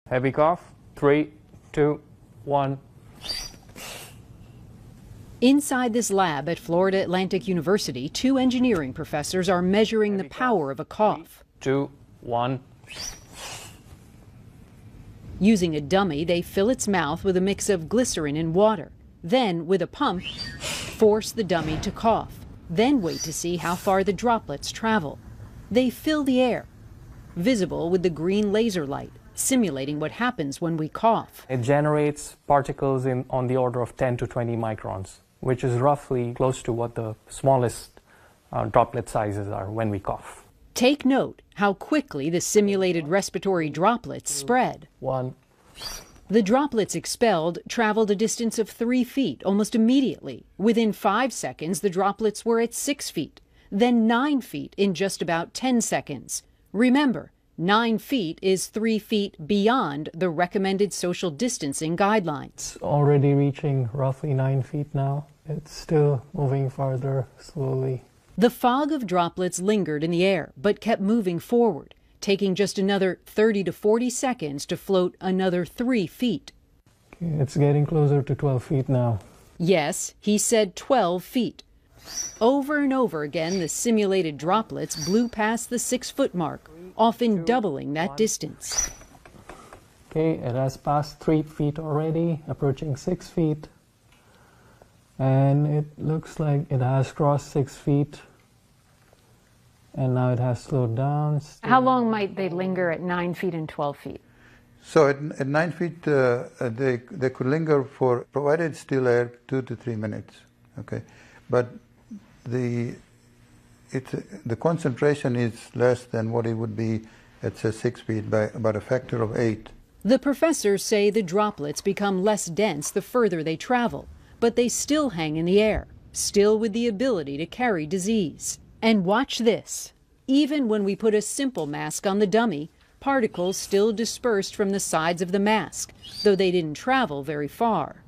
Heavy cough. 3, 2, 1. Inside this lab at Florida Atlantic University, 2 engineering professors are measuring the power of a cough. 2, 1. Using a dummy, they fill its mouth with a mix of glycerin and water. Then, with a pump, force the dummy to cough. Then wait to see how far the droplets travel. They fill the air, visible with the green laser light, simulating what happens when we cough. It generates particles on the order of 10 to 20 microns, which is roughly close to what the smallest droplet sizes are when we cough. Take note how quickly the simulated respiratory droplets spread. 1. The droplets expelled traveled a distance of 3 feet almost immediately. Within 5 seconds, the droplets were at 6 feet, then 9 feet in just about 10 seconds. Remember, 9 feet is 3 feet beyond the recommended social distancing guidelines. It's already reaching roughly 9 feet now. It's still moving farther slowly. The fog of droplets lingered in the air, but kept moving forward, taking just another 30 to 40 seconds to float another 3 feet. It's getting closer to 12 feet now. Yes, he said 12 feet. Over and over again, the simulated droplets blew past the 6-foot mark, often doubling that distance. Okay, it has passed 3 feet already, approaching 6 feet. And it looks like it has crossed 6 feet. And now it has slowed down. How long might they linger at 9 feet and 12 feet? So at 9 feet, they could linger for, provided still air, 2 to 3 minutes. Okay, but the concentration is less than what it would be at say 6 feet by about a factor of 8. The professors say the droplets become less dense the further they travel, but they still hang in the air, still with the ability to carry disease. And watch this. Even when we put a simple mask on the dummy, particles still dispersed from the sides of the mask, though they didn't travel very far.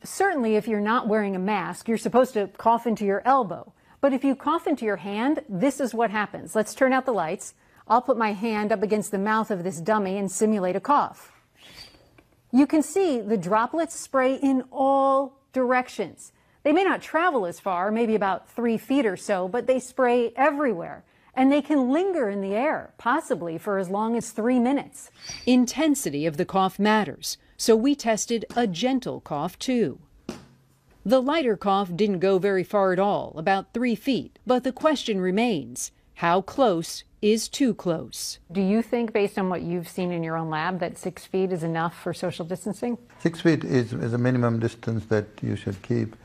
Certainly, if you're not wearing a mask, you're supposed to cough into your elbow. But if you cough into your hand, this is what happens. Let's turn out the lights. I'll put my hand up against the mouth of this dummy and simulate a cough. You can see the droplets spray in all directions. They may not travel as far, maybe about 3 feet or so, but they spray everywhere. And they can linger in the air, possibly for as long as 3 minutes. Intensity of the cough matters, so we tested a gentle cough too. The lighter cough didn't go very far at all, about 3 feet, but the question remains, how close is too close? Do you think, based on what you've seen in your own lab, that 6 feet is enough for social distancing? 6 feet is a minimum distance that you should keep.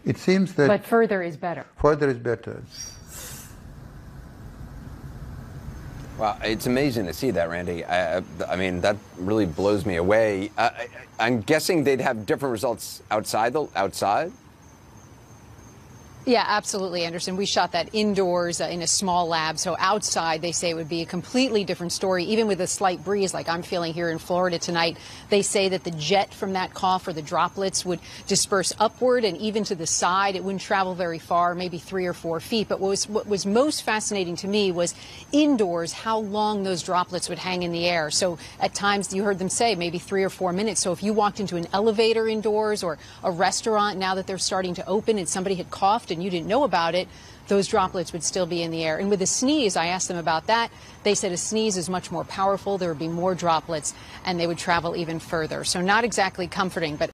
It seems that... But further is better. Further is better. Wow, it's amazing to see that, Randy. I mean, that really blows me away. I'm guessing they'd have different results outside. Yeah, absolutely, Anderson. We shot that indoors in a small lab, so outside they say it would be a completely different story. Even with a slight breeze like I'm feeling here in Florida tonight, they say that the jet from that cough or the droplets would disperse upward and even to the side. It wouldn't travel very far, maybe 3 or 4 feet. But what was most fascinating to me was indoors how long those droplets would hang in the air. So at times you heard them say maybe 3 or 4 minutes. So if you walked into an elevator indoors or a restaurant now that they're starting to open and somebody had coughed and you didn't know about it, those droplets would still be in the air. And with a sneeze, I asked them about that. They said a sneeze is much more powerful. There would be more droplets and they would travel even further. So not exactly comforting, but